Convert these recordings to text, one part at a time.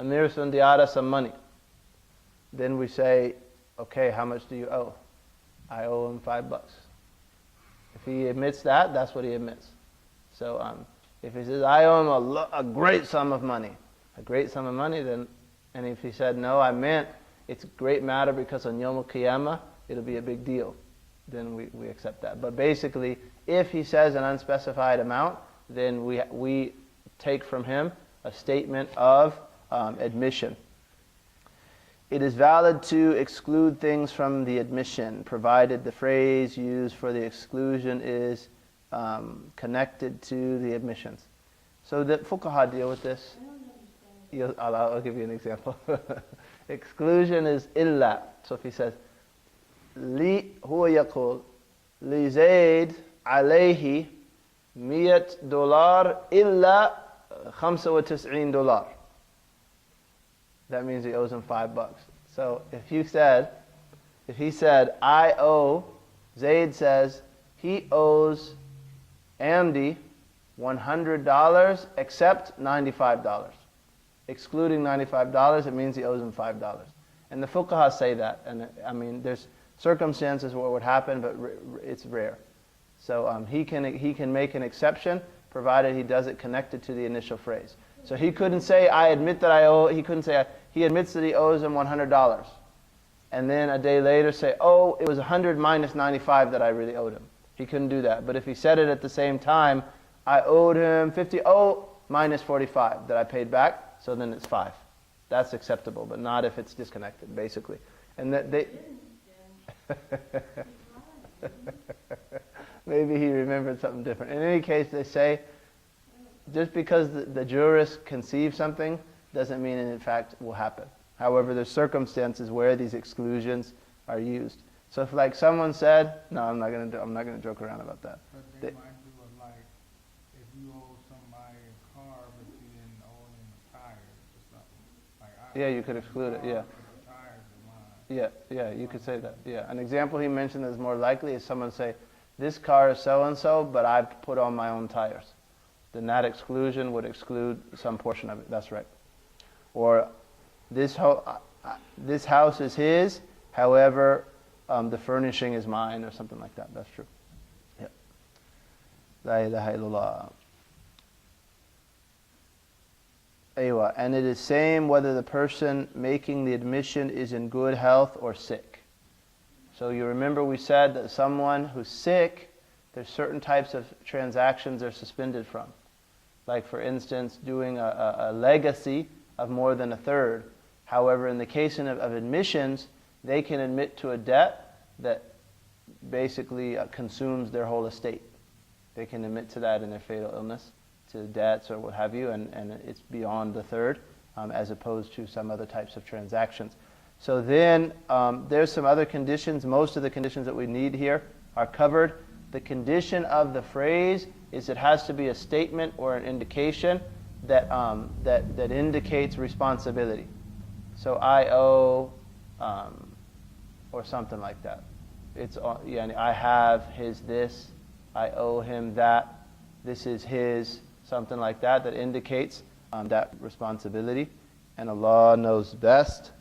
Amir Sundiata some money. Then we say, okay, how much do you owe? I owe him $5. If he admits that, that's what he admits. So if he says, I owe him a great sum of money, then, and if he said, no, I meant it's a great matter because on Yom Al-Qiyamah, it'll be a big deal, then we accept that. But basically, if he says an unspecified amount, then we take from him a statement of admission. It is valid to exclude things from the admission, provided the phrase used for the exclusion is connected to the admissions. So the fuqaha deal with this. I'll give you an example. Exclusion is illa. So if he says, li huwa yaqul li Zayd alayhi $100 illa $95. That means he owes him $5. So if he said, I owe, Zayd says, he owes Amdi $100 except $95. Excluding $95, it means he owes him $5. And the fuqaha say that. And I mean, there's circumstances where it would happen, but it's rare. So he can make an exception, provided he does it connected to the initial phrase. So he couldn't say, I admit that I owe, he couldn't say, he admits that he owes him $100. And then a day later say, oh, it was 100 minus 95 that I really owed him. He couldn't do that. But if he said it at the same time, I owed him 50, minus 45 that I paid back, so then it's 5. That's acceptable, but not if it's disconnected, basically. And that they... Maybe he remembered something different. In any case, they say, just because the jurist conceives something doesn't mean it in fact will happen. However, there's circumstances where these exclusions are used. So if like someone said, no, I'm not going to joke around about that. But they might do it like if you owe somebody a car but you didn't owe them tires or something. Like yeah, you could exclude it. Yeah. Yeah, you could say that. Yeah, an example he mentioned that's more likely is someone say, this car is so and so, but I've put on my own tires. Then that exclusion would exclude some portion of it. That's right. Or this house is his, however, the furnishing is mine, or something like that. That's true. Yeah. La ilaha illallah. Aywa. And it is same whether the person making the admission is in good health or sick. So you remember we said that someone who's sick, there's certain types of transactions they're suspended from. Like for instance, doing a legacy of more than a third. However, in the case of admissions, they can admit to a debt that basically consumes their whole estate. They can admit to that in their fatal illness, to debts or what have you, and it's beyond the third, as opposed to some other types of transactions. So then there's some other conditions. Most of the conditions that we need here are covered. The condition of the phrase is it has to be a statement or an indication that indicates responsibility. So I owe, or something like that. It's I have his this, I owe him that, this is his, something like that indicates that responsibility. And Allah knows best.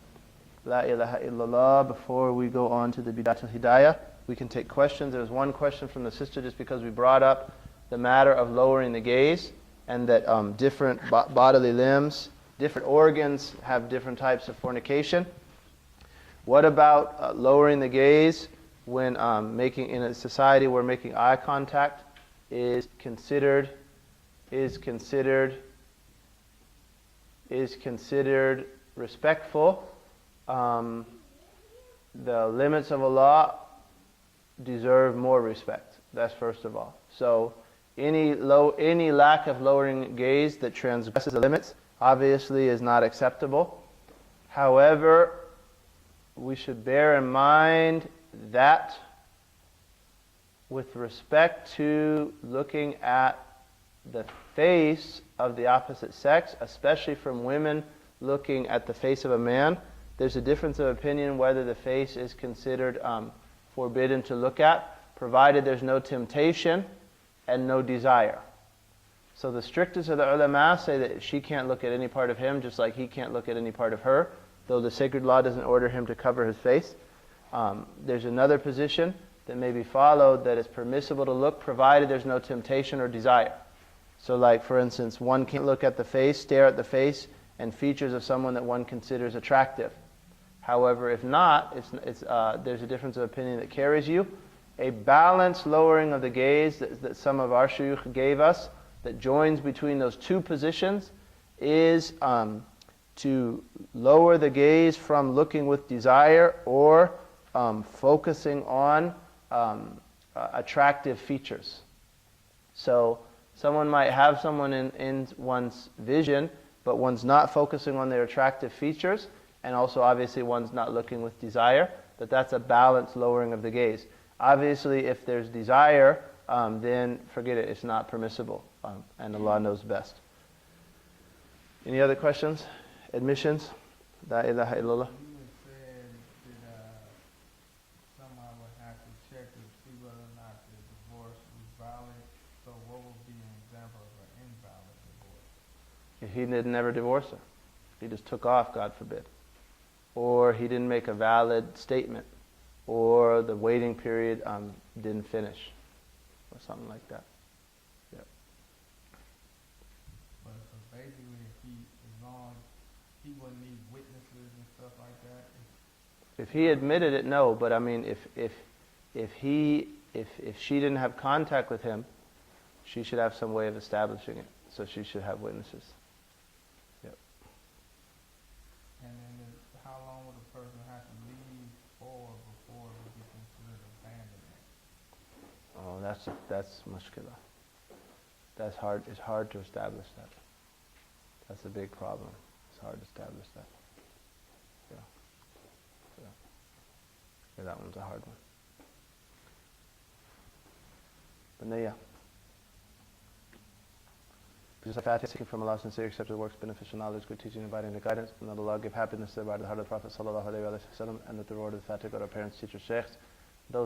La ilaha illallah. Before we go on to the Bidatul Hidayah, we can take questions. There was one question from the sister just because we brought up the matter of lowering the gaze, and that different bodily limbs, different organs have different types of fornication. What about lowering the gaze when making, in a society where making eye contact is considered respectful? The limits of Allah deserve more respect. That's first of all. So any lack of lowering gaze that transgresses the limits obviously is not acceptable. However, we should bear in mind that with respect to looking at the face of the opposite sex, especially from women looking at the face of a man, there's a difference of opinion whether the face is considered forbidden to look at, provided there's no temptation and no desire. So the strictest of the ulama say that she can't look at any part of him, just like he can't look at any part of her, though the sacred law doesn't order him to cover his face. There's another position that may be followed, that it's permissible to look provided there's no temptation or desire. So like, for instance, one can't look at the face, stare at the face and features of someone that one considers attractive. However, if not, there's a difference of opinion that carries you. A balanced lowering of the gaze that some of our shuyukh gave us, that joins between those two positions, is to lower the gaze from looking with desire or focusing on attractive features. So someone might have someone in one's vision, but one's not focusing on their attractive features, and also obviously one's not looking with desire, but that's a balanced lowering of the gaze. Obviously, if there's desire, then forget it, it's not permissible, and Allah knows best. Any other questions? Admissions? La ilaha illallah. You had said that someone would have to check to see whether or not the divorce was valid. So what would be an example of an invalid divorce? He did never divorce her. He just took off, God forbid. Or he didn't make a valid statement. Or the waiting period didn't finish. Or something like that. Yep. But so basically, as long as he wouldn't need witnesses and stuff like that. If he admitted it, no. But I mean, if she didn't have contact with him, she should have some way of establishing it. So she should have witnesses. Yep. And then how long would a person have to leave for before it would be considered abandonment? Oh, that's mushkila. That's hard. It's hard to establish that. That's a big problem. It's hard to establish that. Yeah, that one's a hard one. But no, yeah. Because the Fatiha, seeking from Allah sincere, accepted works, beneficial knowledge, good teaching, inviting the guidance, and that Allah give happiness to the heart of the Prophet sallallahu alaihi wasallam, and that the reward of the Fatiha go to our parents, teachers, sheikhs,